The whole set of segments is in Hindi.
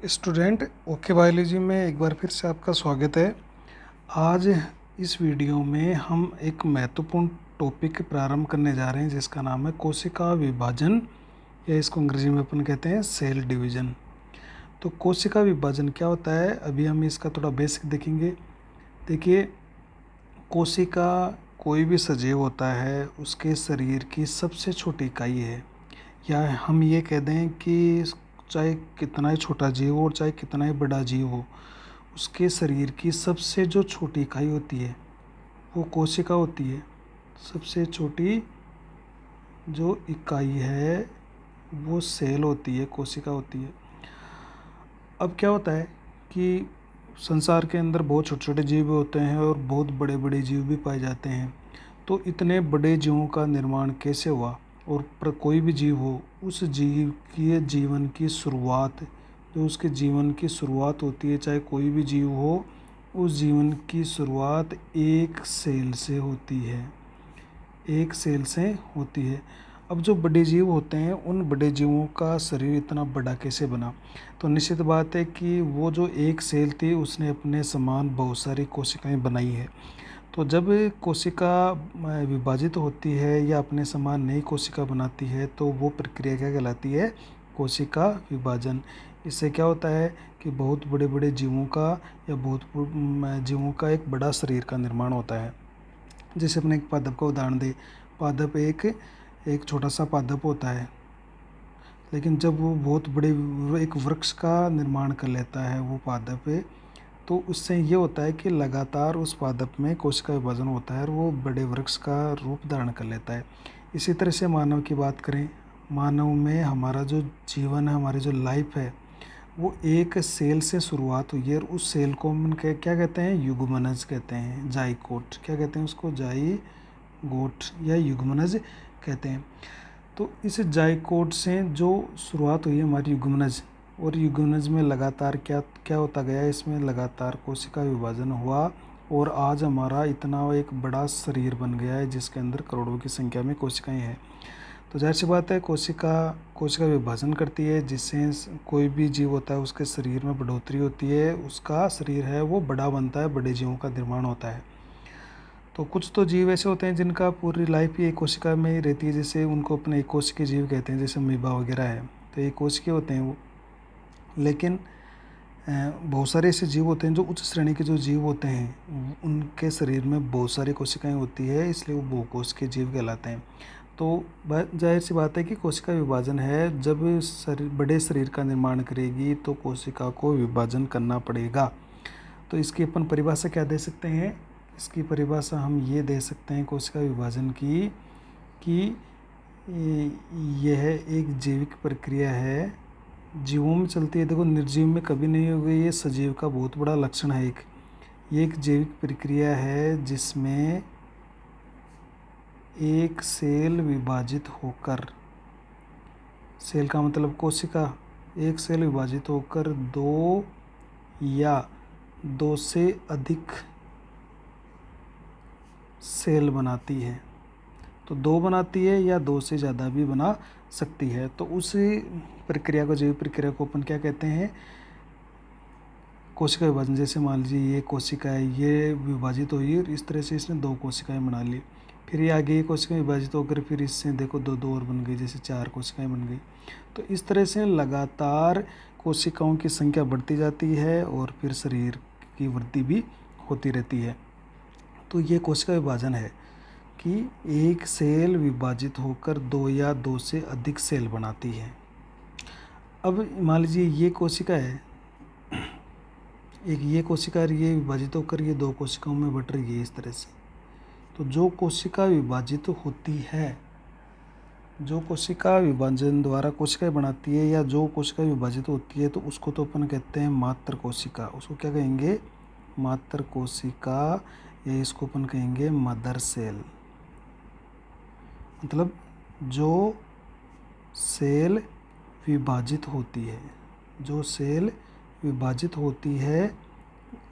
स्टूडेंट ओके बायोलॉजी में एक बार फिर से आपका स्वागत है। आज इस वीडियो में हम एक महत्वपूर्ण टॉपिक प्रारंभ करने जा रहे हैं जिसका नाम है कोशिका विभाजन, या इसको अंग्रेजी में अपन कहते हैं सेल डिवीजन। तो कोशिका विभाजन क्या होता है, अभी हम इसका थोड़ा बेसिक देखेंगे। देखिए, कोशिका कोई भी सजीव होता है, उसके शरीर की सबसे छोटी इकाई है, या हम ये कह दें कि चाहे कितना ही छोटा जीव हो और चाहे कितना ही बड़ा जीव हो, उसके शरीर की सबसे जो छोटी इकाई होती है वो कोशिका होती है। सबसे छोटी जो इकाई है वो सेल होती है, कोशिका होती है। अब क्या होता है कि संसार के अंदर बहुत छोटे छोटे जीव होते हैं और बहुत बड़े बड़े जीव भी पाए जाते हैं। तो इतने बड़े जीवों का निर्माण कैसे हुआ, और कोई भी जीव हो, उस जीव के जीवन की शुरुआत, जो उसके जीवन की शुरुआत होती है, चाहे कोई भी जीव हो, उस जीवन की शुरुआत एक सेल से होती है, एक सेल से होती है। अब जो बड़े जीव होते हैं, उन बड़े जीवों का शरीर इतना बड़ा कैसे बना, तो निश्चित बात है कि वो जो एक सेल थी उसने अपने समान बहुत सारी कोशिकाएं बनाई है। तो जब कोशिका विभाजित होती है या अपने समान नई कोशिका बनाती है तो वो प्रक्रिया क्या कहलाती है, कोशिका विभाजन। इससे क्या होता है कि बहुत बड़े बड़े जीवों का या बहुत जीवों का एक बड़ा शरीर का निर्माण होता है। जैसे अपने एक पादप का उदाहरण दें, पादप एक एक छोटा सा पादप होता है, लेकिन जब वो बहुत बड़े एक वृक्ष का निर्माण कर लेता है वो पादप, तो उससे ये होता है कि लगातार उस पादप में कोशिका विभाजन होता है और वो बड़े वृक्ष का रूप धारण कर लेता है। इसी तरह से मानव की बात करें, मानव में हमारा जो जीवन है, हमारी जो लाइफ है, वो एक सेल से शुरुआत हुई है और उस सेल को हम क्या कहते हैं, युग्मनज कहते हैं, जाइकोट क्या कहते हैं उसको, जाइगोट या युग्मनज कहते हैं। तो इस जाइकोट से जो शुरुआत हुई है हमारी युग्मनज, और युग्मनज में लगातार क्या क्या होता गया, इसमें लगातार कोशिका विभाजन हुआ और आज हमारा इतना एक बड़ा शरीर बन गया है जिसके अंदर करोड़ों की संख्या में कोशिकाएं हैं। तो जाहिर सी बात है, कोशिका कोशिका विभाजन करती है जिससे कोई भी जीव होता है उसके शरीर में बढ़ोतरी होती है, उसका शरीर है वो बड़ा बनता है, बड़े जीवों का निर्माण होता है। तो कुछ तो जीव ऐसे होते हैं जिनका पूरी लाइफ ही एक कोशिका में ही रहती है, जैसे उनको अपने एक कोशिकीय जीव कहते हैं, जैसे अमीबा वगैरह है, तो एक कोशिकीय होते हैं वो। लेकिन बहुत सारे ऐसे जीव होते हैं जो उच्च श्रेणी के जो जीव होते हैं उनके शरीर में बहुत सारी कोशिकाएं होती है, इसलिए वो बहुकोशिकीय जीव कहलाते हैं। तो जाहिर सी बात है कि कोशिका विभाजन है, जब बड़े शरीर का निर्माण करेगी तो कोशिका को विभाजन करना पड़ेगा। तो इसकी अपन परिभाषा क्या दे सकते हैं, इसकी परिभाषा हम ये दे सकते हैं कोशिका विभाजन की कि यह एक जैविक प्रक्रिया है, जीवों में चलती है। देखो, निर्जीव में कभी नहीं होगी, ये सजीव का बहुत बड़ा लक्षण है। ये एक जैविक प्रक्रिया है जिसमें एक सेल विभाजित होकर, सेल का मतलब कोशिका, एक सेल विभाजित होकर दो या दो से अधिक सेल बनाती है। तो दो बनाती है या दो से ज़्यादा भी बना सकती है। तो उस प्रक्रिया को, जैविक प्रक्रिया को अपन क्या कहते हैं, कोशिका विभाजन। जैसे मान लीजिए ये कोशिका है, ये विभाजित हुई और इस तरह से इसने दो कोशिकाएं बना ली, फिर ये आगे ये कोशिकाएं विभाजित होकर फिर इससे देखो दो दो और बन गई, जैसे चार कोशिकाएं बन गई। तो इस तरह से लगातार कोशिकाओं की संख्या बढ़ती जाती है और फिर शरीर की वृद्धि भी होती रहती है। तो ये कोशिका विभाजन है कि एक सेल विभाजित होकर दो या दो से अधिक सेल बनाती है। अब मान लीजिए ये कोशिका है, एक ये कोशिका, ये विभाजित होकर ये दो कोशिकाओं में बट रही है इस तरह से। तो जो कोशिका विभाजित होती है, जो कोशिका विभाजन द्वारा कोशिकाएं बनाती है या जो कोशिका विभाजित होती है, तो उसको तो अपन कहते हैं मात्र कोशिका। उसको क्या कहेंगे, मात्र कोशिका, या इसको अपन कहेंगे मदर सेल। मतलब जो सेल विभाजित होती है, जो सेल विभाजित होती है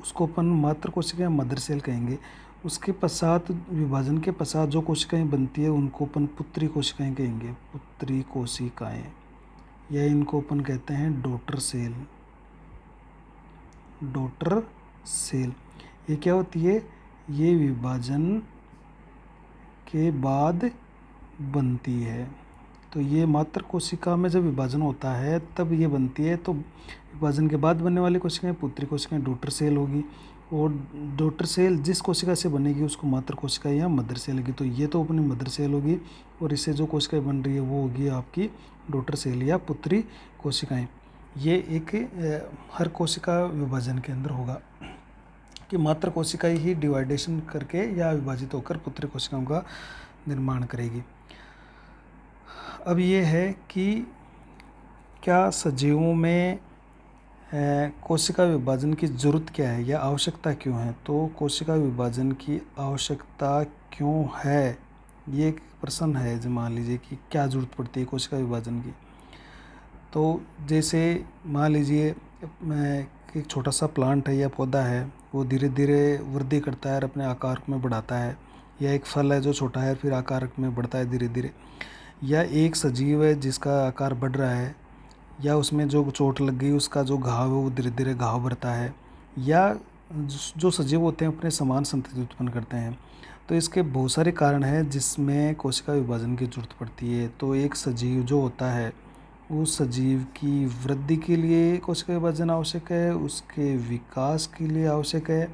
उसको अपन मात्र कोशिका या मदर सेल कहेंगे। उसके पश्चात, विभाजन के पश्चात जो कोशिकाएं बनती है उनको अपन पुत्री कोशिकाएं कहेंगे, पुत्री कोशिकाएं, या इनको अपन कहते हैं डॉटर सेल। Daughter cell. ये क्या होती है? ये विभाजन के बाद बनती है। तो ये मात्र कोशिका में जब विभाजन होता है तब ये बनती है। तो विभाजन के बाद बनने वाली कोशिकाएं पुत्री कोशिकाएं डॉटर सेल होगी, और डॉटर सेल जिस कोशिका से बनेगी उसको मात्र कोशिका या मदर सेल होगी। तो ये तो अपनी मदर सेल होगी, और इससे जो कोशिकाएं बन रही है वो होगी आपकी डॉटर सेल या पुत्री कोशिकाएं। ये एक हर कोशिका विभाजन के अंदर होगा कि मात्र कोशिकाएं ही डिवाइडेशन करके या विभाजित होकर पुत्री कोशिकाओं का निर्माण करेगी। अब ये है कि क्या सजीवों में कोशिका विभाजन की ज़रूरत क्या है या आवश्यकता क्यों है? तो कोशिका विभाजन की आवश्यकता क्यों है, ये एक प्रश्न है। जो मान लीजिए कि क्या ज़रूरत पड़ती है कोशिका विभाजन की। तो जैसे मान लीजिए एक छोटा सा प्लांट है या पौधा है, वो धीरे धीरे वृद्धि करता है और अपने आकार में बढ़ाता है, या एक फल है जो छोटा है फिर आकार में बढ़ता है धीरे धीरे, या एक सजीव है जिसका आकार बढ़ रहा है, या उसमें जो चोट लग गई उसका जो घाव है वो धीरे धीरे घाव भरता है, या जो सजीव होते हैं अपने समान संतति उत्पन्न करते हैं। तो इसके बहुत सारे कारण हैं जिसमें कोशिका विभाजन की जरूरत पड़ती है। तो एक सजीव जो होता है उस सजीव की वृद्धि के लिए कोशिका विभाजन आवश्यक है, उसके विकास के लिए आवश्यक है,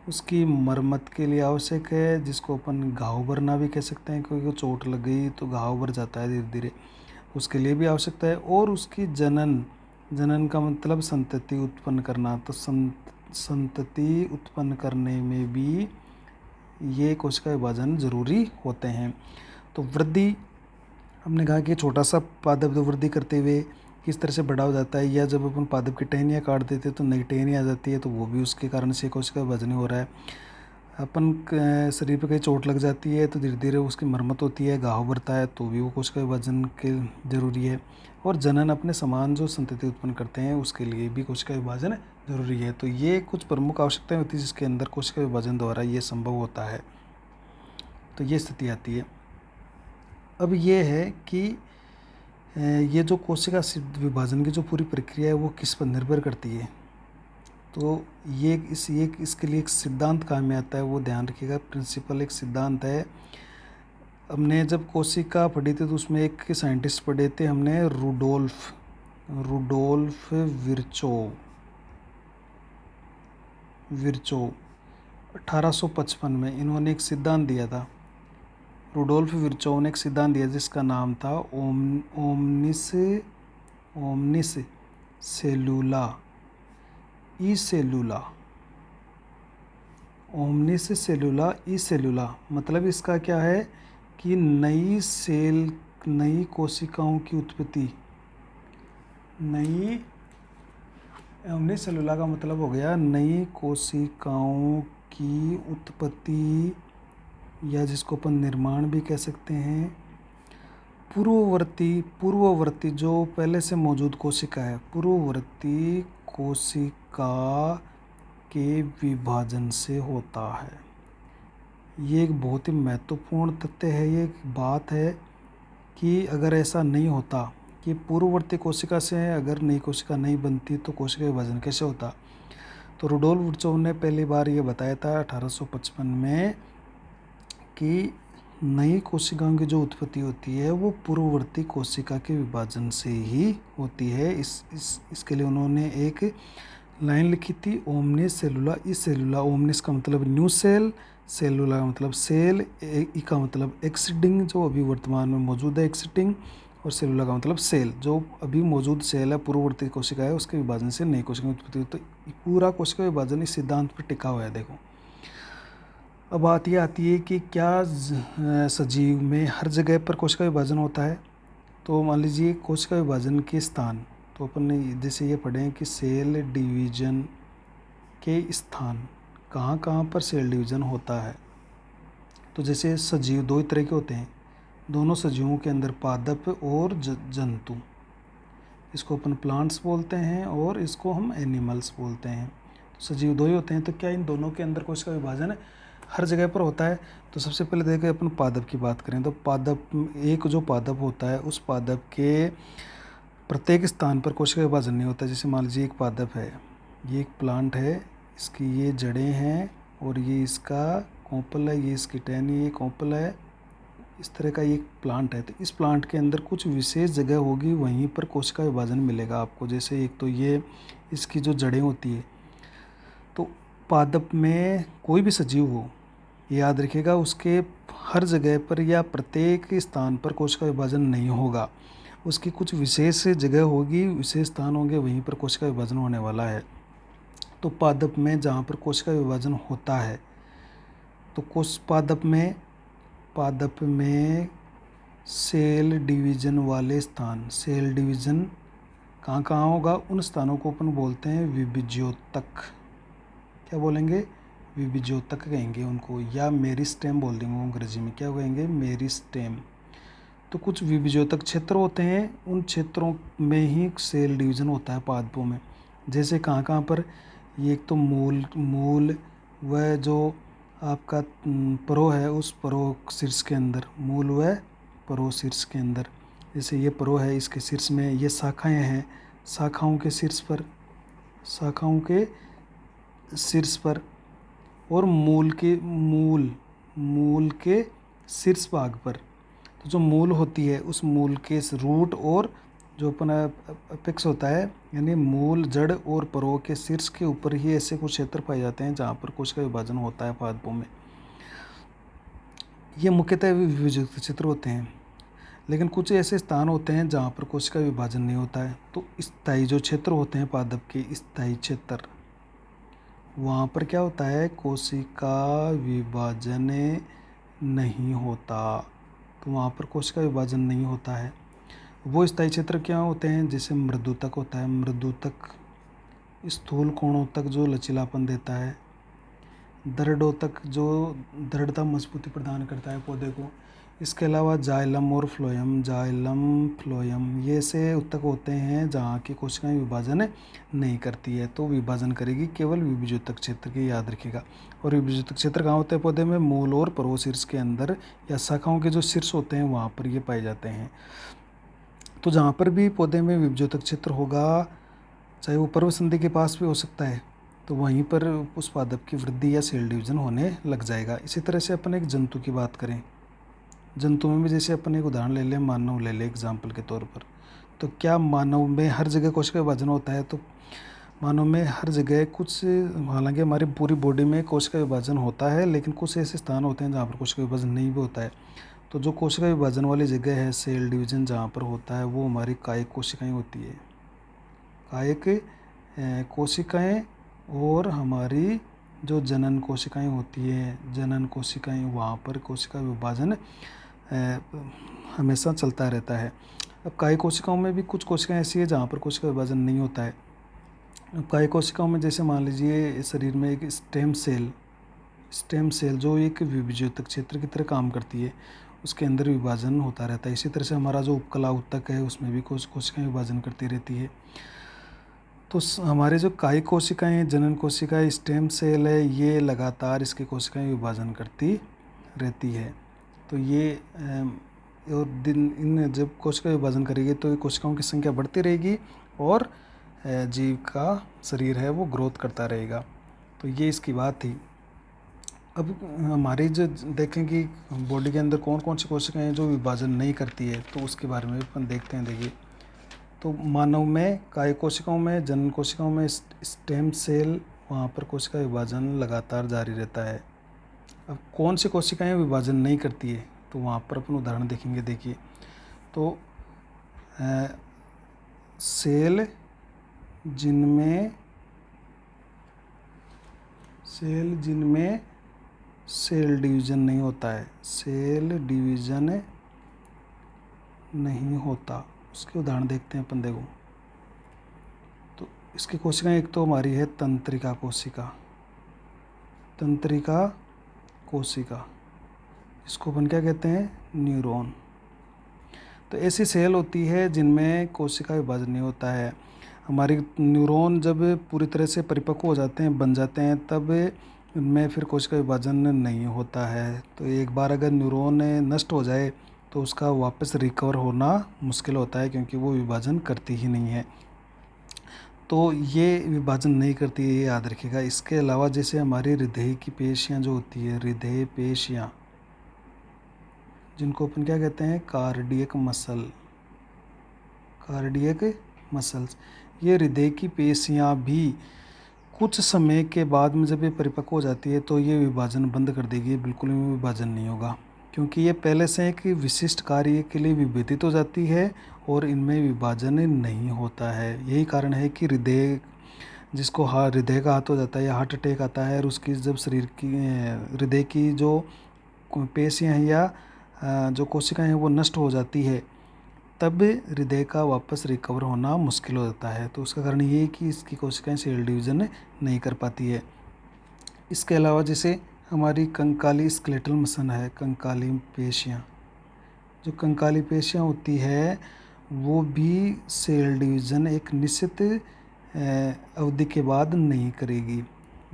उसकी मरम्मत के लिए आवश्यक है, जिसको अपन घाव भरना भी कह सकते हैं, क्योंकि चोट लग गई तो घाव भर जाता है धीरे धीरे, उसके लिए भी आवश्यकता है। और उसकी जनन का मतलब संतति उत्पन्न करना। तो संतति उत्पन्न करने में भी ये कोशिका विभाजन जरूरी होते हैं। तो वृद्धि, हमने कहा कि छोटा सा पादप जो वृद्धि करते हुए किस तरह से बड़ा हो जाता है, या जब अपन पादप की टहनियाँ काट देते हैं तो नई टहनी आ जाती है, तो वो भी उसके कारण से कोशिका विभाजन हो रहा है। अपन शरीर पे कहीं चोट लग जाती है तो धीरे धीरे उसकी मरम्मत होती है, घाव भरता है, तो भी वो कोशिका विभाजन के जरूरी है। और जनन अपने समान जो संतति उत्पन्न करते हैं उसके लिए भी कोशिका विभाजन जरूरी है। तो ये कुछ प्रमुख आवश्यकताएं होती है जिसके अंदर कोशिका विभाजन द्वारा ये संभव होता है। तो ये स्थिति आती है। अब ये है कि ये जो कोशिका विभाजन की जो पूरी प्रक्रिया है वो किस पर निर्भर करती है। तो ये इसके लिए एक सिद्धांत काम में आता है, वो ध्यान रखिएगा। प्रिंसिपल एक सिद्धांत है। हमने जब कोशिका पढ़ी थी तो उसमें एक साइंटिस्ट पढ़े थे हमने, रुडोल्फ विर्चो 1855 में इन्होंने एक सिद्धांत दिया था। रुडोल्फ विर्चो ने एक सिद्धांत दिया जिसका नाम था ओमनिस सेलुला ई सेलुला। मतलब इसका क्या है कि नई कोशिकाओं की उत्पत्ति। ओमनिस सेलुला का मतलब हो गया नई कोशिकाओं की उत्पत्ति, या जिसको अपन निर्माण भी कह सकते हैं। पूर्ववर्ती जो पहले से मौजूद कोशिका है, पूर्ववर्ती कोशिका के विभाजन से होता है। ये एक बहुत ही महत्वपूर्ण तथ्य है। ये एक बात है कि अगर ऐसा नहीं होता कि पूर्ववर्ती कोशिका से अगर नई कोशिका नहीं बनती तो कोशिका विभाजन कैसे होता। तो रुडोल्फ विर्चोव ने पहली बार ये बताया था 1855 में कि नई कोशिकाओं की जो उत्पत्ति होती है वो पूर्ववर्ती कोशिका के विभाजन से ही होती है। इसके लिए उन्होंने एक लाइन लिखी थी, ओमनिस सेलुला ई सेलुला। ओमनिस का मतलब न्यू सेल, सेलुला का मतलब सेल, ई का मतलब एक्सिस्टिंग जो अभी वर्तमान में मौजूद है एक्सिस्टिंग, और सेलुला का मतलब सेल जो अभी मौजूद सेल है, पूर्ववर्ती कोशिका है, उसके विभाजन से नई कोशिका की उत्पत्ति। तो पूरा कोशिका विभाजन इस सिद्धांत पर टिका हुआ है। देखो अब बात ये आती है कि क्या सजीव में हर जगह पर कोशिका विभाजन होता है। तो मान लीजिए कोशिका विभाजन के स्थान, तो अपन ने जैसे ये पढ़े हैं कि सेल डिवीजन के स्थान कहाँ कहाँ पर सेल डिवीजन होता है। तो जैसे सजीव दो ही तरह के होते हैं, दोनों सजीवों के अंदर पादप और जंतु, इसको अपन प्लांट्स बोलते हैं और इसको हम एनिमल्स बोलते हैं। तो सजीव दो ही होते हैं। तो क्या इन दोनों के अंदर कोशिका विभाजन हर जगह पर होता है। तो सबसे पहले देखें अपन पादप की बात करें तो एक जो पादप होता है उस पादप के प्रत्येक स्थान पर कोशिका विभाजन नहीं होता। जैसे मान लीजिए एक पादप है, ये एक प्लांट है, इसकी ये जड़ें हैं और ये इसका कॉम्पल है, ये इसकी टहनी, ये कॉम्पल है। इस तरह का ये प्लांट है। तो इस प्लांट के अंदर कुछ विशेष जगह होगी, वहीं पर कोशिका विभाजन मिलेगा आपको। जैसे एक तो ये इसकी जो जड़ें होती है, तो पादप में कोई भी सजीव हो, याद रखिएगा, उसके हर जगह पर या प्रत्येक स्थान पर कोशिका विभाजन नहीं होगा। उसकी कुछ विशेष जगह होगी, विशेष स्थान होंगे, वहीं पर कोशिका विभाजन होने वाला है। तो पादप में जहाँ पर कोशिका विभाजन होता है, तो कोश पादप में सेल डिवीजन वाले स्थान, सेल डिवीजन कहाँ कहाँ होगा, उन स्थानों को अपन बोलते हैं विभिज्योतक। क्या बोलेंगे? विभिज्योतक कहेंगे उनको, या मेरिस्टेम बोल देंगे अंग्रेजी में। क्या कहेंगे? मेरिस्टेम। तो कुछ विभिज्योतक क्षेत्र होते हैं, उन क्षेत्रों में ही सेल डिवीजन होता है पादपों में। जैसे कहाँ कहाँ पर, ये एक तो मूल वह जो आपका परो है, उस परो शीर्ष के अंदर, मूल व परो शीर्ष के अंदर। जैसे ये परो है, इसके शीर्ष में ये शाखाएं हैं, शाखाओं के शीर्ष पर और मूल के शीर्ष भाग पर। तो जो मूल होती है, उस मूल के रूट और जो अपन अपेक्स होता है, यानी मूल, जड़ और परो के शीर्ष के ऊपर ही ऐसे कुछ क्षेत्र पाए जाते हैं जहाँ पर कोशिका विभाजन होता है पादपों में। ये मुख्यतः विभाजित क्षेत्र होते हैं, लेकिन कुछ ऐसे स्थान होते हैं जहाँ पर कोशिका विभाजन नहीं होता है। तो स्थायी जो क्षेत्र होते हैं पादप के, स्थायी क्षेत्र, वहाँ पर क्या होता है, कोशिका विभाजन नहीं होता। तो वहाँ पर कोशिका विभाजन नहीं होता है। वो स्थायी क्षेत्र क्या होते हैं? जैसे मृदुतक होता है, मृदुतक स्थूल कोणों तक जो लचीलापन देता है, दृढ़ोतक जो दृढ़ता मजबूती प्रदान करता है पौधे को। इसके अलावा जाइलम और फ्लोएम ये से उत्तक होते हैं जहाँ की कोशिकाएं विभाजन नहीं करती है। तो विभाजन करेगी केवल विभिज्योतक क्षेत्र की, याद रखिएगा। और विभिज्योतक क्षेत्र कहाँ होते हैं पौधे में? मूल और परो शीर्ष के अंदर, या शाखाओं के जो शीर्ष होते हैं वहाँ पर ये पाए जाते हैं। तो जहाँ पर भी पौधे में विभिज्योतक क्षेत्र होगा, चाहे वो पर्व संधि के पास भी हो सकता है, तो वहीं पर उस पादप की वृद्धि या सेल डिवीजन होने लग जाएगा। इसी तरह से अपन एक जंतु की बात करें, जंतु में भी जैसे अपन एक उदाहरण ले लें, मानव ले लें एग्जाम्पल के तौर पर। तो क्या मानव में हर जगह कोशिका विभाजन होता है? तो मानव में हर जगह कुछ, हालांकि हमारी पूरी बॉडी में कोशिका विभाजन होता है, लेकिन कुछ ऐसे स्थान होते हैं जहाँ पर कोशिका विभाजन नहीं भी होता है। तो जो कोशिका विभाजन वाली जगह है, सेल डिवीजन जहाँ पर होता है, वो हमारी कायिक कोशिकाएँ होती है। कायिक कोशिकाएँ और हमारी जो जनन कोशिकाएँ होती हैं, जनन कोशिकाएँ, वहाँ पर कोशिका विभाजन हमेशा चलता रहता है। अब कायिक कोशिकाओं में भी कुछ कोशिकाएँ ऐसी है जहाँ पर कोशिका विभाजन नहीं होता है। अब कायिक कोशिकाओं में जैसे मान लीजिए शरीर में एक स्टेम सेल जो एक विभिज्योतक क्षेत्र की तरह काम करती है, उसके अंदर विभाजन होता रहता है। इसी तरह से हमारा जो उपकला ऊतक है, उसमें भी कोशिकाएँ विभाजन करती रहती है। तो हमारे जो कायिक कोशिकाएँ, जनन कोशिकाएँ, स्टेम सेल है, ये लगातार इसकी कोशिकाएँ विभाजन करती रहती है। तो ये और इन जब कोशिका विभाजन करेगी तो ये कोशिकाओं की संख्या बढ़ती रहेगी और जीव का शरीर है वो ग्रोथ करता रहेगा। तो ये इसकी बात थी। अब हमारी जो देखें कि बॉडी के अंदर कौन कौन सी कोशिकाएँ हैं जो विभाजन नहीं करती है, तो उसके बारे में अपन देखते हैं। देखिए, तो मानव में कायिक कोशिकाओं में, जनन कोशिकाओं में स्टेम सेल, वहाँ पर कोशिका विभाजन लगातार जारी रहता है। अब कौन सी कोशिकाएँ विभाजन नहीं करती है, तो वहाँ पर अपन उदाहरण देखेंगे। देखिए, तो सेल जिनमें सेल डिवीजन नहीं होता है, सेल डिवीजन नहीं होता, उसके उदाहरण देखते हैं अपन। देखो, तो इसकी कोशिकाएं एक तो हमारी है तंत्रिका कोशिका, इसको अपन क्या कहते हैं? न्यूरॉन। तो ऐसी सेल होती है जिनमें कोशिका विभाजन नहीं होता है। हमारी न्यूरॉन जब पूरी तरह से परिपक्व हो जाते हैं, बन जाते हैं, तब इनमें फिर कोशिका विभाजन नहीं होता है। तो एक बार अगर न्यूरॉन नष्ट हो जाए तो उसका वापस रिकवर होना मुश्किल होता है, क्योंकि वो विभाजन करती ही नहीं है। तो ये विभाजन नहीं करती है, ये याद रखिएगा। इसके अलावा जैसे हमारी हृदय की पेशियाँ जो होती है, हृदय पेशियाँ, जिनको अपन क्या कहते हैं, कार्डियक मसल्स, ये हृदय की पेशियाँ भी कुछ समय के बाद में जब ये परिपक्व हो जाती है तो ये विभाजन बंद कर देगी, बिल्कुल भी विभाजन नहीं होगा, क्योंकि ये पहले से एक विशिष्ट कार्य के लिए विभेदित हो जाती है और इनमें विभाजन नहीं होता है। यही कारण है कि हृदय, जिसको हृदय का हाथ हो जाता है या हार्ट अटैक आता है, और उसकी जब शरीर की हृदय की जो पेशियाँ हैं या जो कोशिकाएं हैं वो नष्ट हो जाती है, तब हृदय का वापस रिकवर होना मुश्किल हो जाता है। तो उसका कारण ये है कि इसकी कोशिकाएं सेल डिवीज़न नहीं कर पाती है। इसके अलावा जैसे हमारी कंकाली स्केलेटल मसल है, कंकाली पेशियाँ, जो कंकाली पेशियाँ होती है वो भी सेल डिवीज़न एक निश्चित अवधि के बाद नहीं करेगी।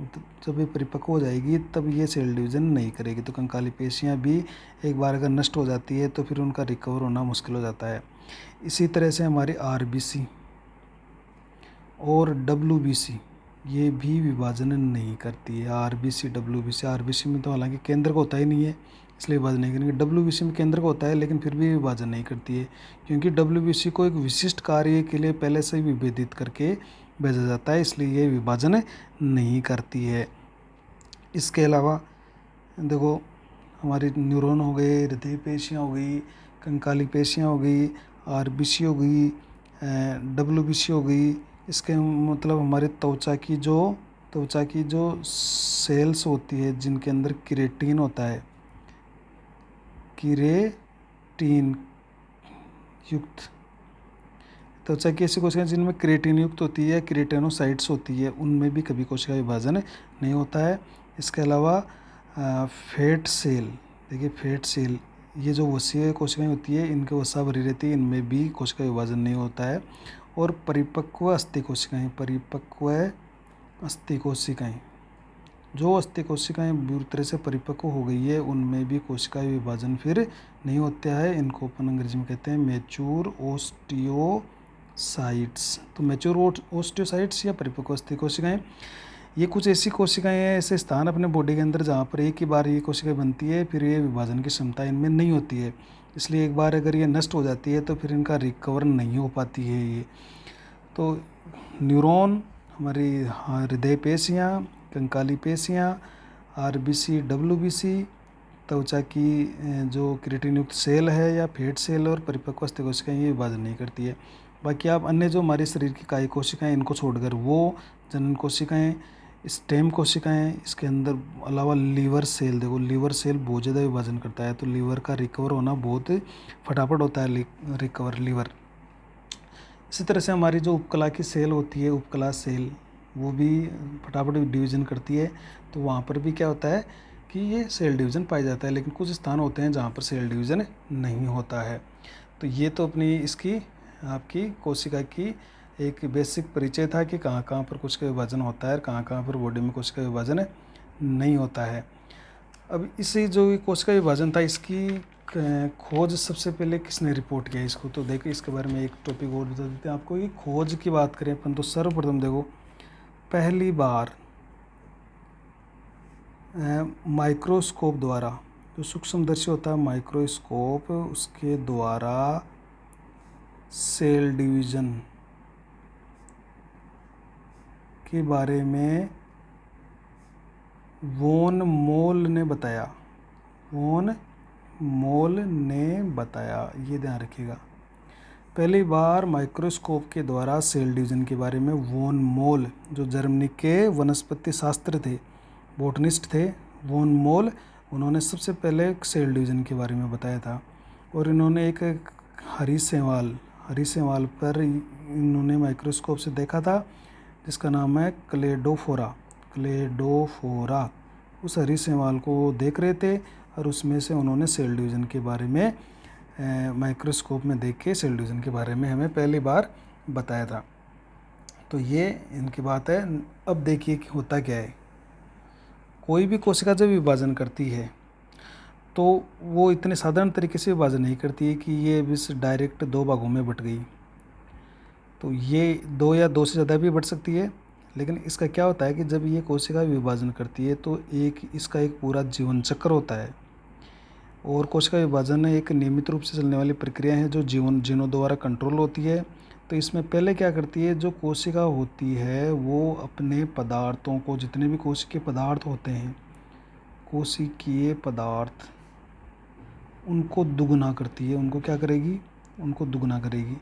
तो जब ये परिपक्व हो जाएगी तब ये सेल डिवीज़न नहीं करेगी। तो कंकाली पेशियाँ भी एक बार अगर नष्ट हो जाती है तो फिर उनका रिकवर होना मुश्किल हो जाता है। इसी तरह से हमारी आरबीसी और डब्ल्यूबीसी ये भी विभाजन नहीं करती है। आरबीसी डब्ल्यूबीसी, आरबीसी में तो हालांकि केंद्र का होता ही नहीं है इसलिए विभाजन नहीं करेंगे। डब्ल्यूबीसी में केंद्र का होता है लेकिन फिर भी विभाजन नहीं करती है, क्योंकि डब्ल्यूबीसी को एक विशिष्ट कार्य के लिए पहले से ही विभेदित करके भेजा जाता है, इसलिए ये विभाजन नहीं करती है। इसके अलावा देखो, हमारी न्यूरॉन हो गए, हृदय पेशियाँ हो गई, कंकाली पेशियाँ हो गई, आरबीसी हो गई, डब्ल्यूबीसी हो गई। इसके मतलब हमारे त्वचा की जो सेल्स होती है जिनके अंदर केराटिन होता है, केराटिन युक्त त्वचा की ऐसी कोशिकाएं जिनमें केराटिन युक्त होती है, केराटिनोसाइट्स होती है, उनमें भी कभी कोशिका विभाजन नहीं होता है। इसके अलावा फैट सेल, देखिए फैट सेल, ये जो वसीय कोशिकाएं होती है इनके वसा भरी रहती है, इनमें भी कोशिका विभाजन नहीं होता है। और परिपक्व अस्थि कोशिकाएं, जो अस्थि कोशिकाएं पूरी तरह से परिपक्व हो गई है उनमें भी कोशिका विभाजन फिर नहीं होता है। इनको अपन अंग्रेजी में कहते हैं मैच्योर ओस्टियोसाइट्स। तो मैच्योर ओस्टियोसाइट्स या परिपक्व अस्थि कोशिकाएं, ये कुछ ऐसी कोशिकाएं हैं, ऐसे स्थान अपने बॉडी के अंदर जहाँ पर एक ही बार ये कोशिकाएं बनती है, फिर ये विभाजन की क्षमता इनमें नहीं होती है, इसलिए एक बार अगर ये नष्ट हो जाती है तो फिर इनका रिकवर नहीं हो पाती है ये। तो न्यूरॉन, हमारी हृदय पेशियाँ, कंकाली पेशियाँ, आरबीसी डब्ल्यूबीसी, त्वचा की जो केराटिन युक्त सेल है या फैट सेल, और परिपक्व अस्थि कोशिकाएं ये विभाजन नहीं करती है। बाकी आप अन्य जो हमारे शरीर की कायिक कोशिकाएं इनको छोड़कर वो जनन कोशिकाएं, स्टेम कोशिकाएं, इसके अंदर अलावा लीवर सेल, देखो लीवर सेल बहुत ज़्यादा विभाजन करता है, तो लीवर का रिकवर होना बहुत फटाफट होता है रिकवर लीवर। इसी तरह से हमारी जो उपकला की सेल होती है, उपकला सेल, वो भी फटाफट डिवीज़न करती है, तो वहाँ पर भी क्या होता है कि ये सेल डिवीज़न पाया जाता है, लेकिन कुछ स्थान होते हैं जहाँ पर सेल डिवीज़न नहीं होता है। तो ये तो अपनी इसकी आपकी कोशिका की एक बेसिक परिचय था कि कहाँ कहाँ पर कोशिका विभाजन होता है और कहाँ कहाँ पर बॉडी में कोशिका विभाजन नहीं होता है। अब इसी जो कोशिका विभाजन था इसकी खोज सबसे पहले किसने रिपोर्ट किया इसको, तो देखो इसके बारे में एक टॉपिक और बता देते हैं आपको। ये खोज की बात करें अपन तो सर्वप्रथम देखो पहली बार माइक्रोस्कोप द्वारा, जो सूक्ष्मदर्शी होता है माइक्रोस्कोप, उसके द्वारा सेल डिवीज़न के बारे में वॉन मोल ने बताया, ये ध्यान रखिएगा। पहली बार माइक्रोस्कोप के द्वारा सेल डिवीज़न के बारे में वॉन मोल, जो जर्मनी के वनस्पति शास्त्र थे, बोटनिस्ट थे, वॉन मोल, उन्होंने सबसे पहले सेल डिवीज़न के बारे में बताया था। और इन्होंने एक हरी शैवाल पर इन्होंने माइक्रोस्कोप से देखा था जिसका नाम है क्लेडोफोरा। उस हरी शैवाल को देख रहे थे और उसमें से उन्होंने सेल डिवीज़न के बारे में माइक्रोस्कोप में देख के सेल डिवीज़न के बारे में हमें पहली बार बताया था। तो ये इनकी बात है। अब देखिए कि होता क्या है, कोई भी कोशिका जब विभाजन करती है तो वो इतने साधारण तरीके से विभाजन नहीं करती है कि ये बस डायरेक्ट दो भागों में बट गई। तो ये 2 या 2 से ज़्यादा भी बढ़ सकती है। लेकिन इसका क्या होता है कि जब ये कोशिका विभाजन करती है तो इसका एक पूरा जीवन चक्र होता है। और कोशिका विभाजन एक नियमित रूप से चलने वाली प्रक्रिया है जो जीनों द्वारा कंट्रोल होती है। तो इसमें पहले क्या करती है, जो कोशिका होती है वो अपने पदार्थों को, जितने भी कोशिकीय पदार्थ होते हैं, कोशिकीय पदार्थ, उनको दुगुना करती है। उनको क्या करेगी, उनको दुगुना करेगी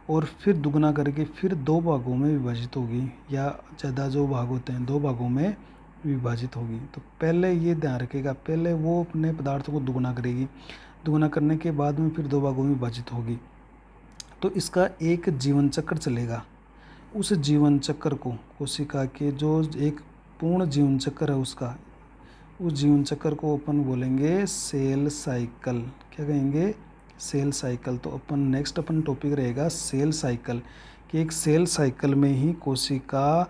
और फिर दुगुना करके फिर 2 भागों में विभाजित होगी, या ज़्यादा जो भाग होते हैं 2 भागों में विभाजित होगी। तो पहले ये ध्यान रखेगा, पहले वो अपने पदार्थों को दुगुना करेगी, दुगुना करने के बाद में फिर 2 भागों में विभाजित होगी। तो इसका एक जीवन चक्र चलेगा। उस जीवन चक्र को, कोशिका के जो एक पूर्ण जीवन चक्र है उसका, उस जीवन चक्र को अपन बोलेंगे सेल साइकिल। क्या कहेंगे, सेल साइकिल। तो अपन टॉपिक रहेगा सेल साइकिल, कि एक सेल साइकिल में ही कोशिका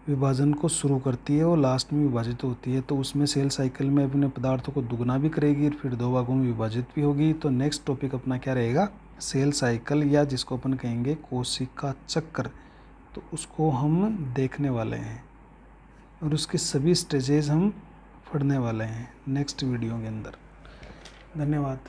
विभाजन को शुरू करती है और लास्ट में विभाजित होती है। तो उसमें सेल साइकिल में अपने पदार्थों को दुगना भी करेगी, फिर 2 भागों में विभाजित भी होगी। तो नेक्स्ट टॉपिक अपना क्या रहेगा, सेल साइकिल, या जिसको अपन कहेंगे कोशिका चक्र। तो उसको हम देखने वाले हैं और उसके सभी स्टेजेस हम पढ़ने वाले हैं नेक्स्ट वीडियो के अंदर। धन्यवाद।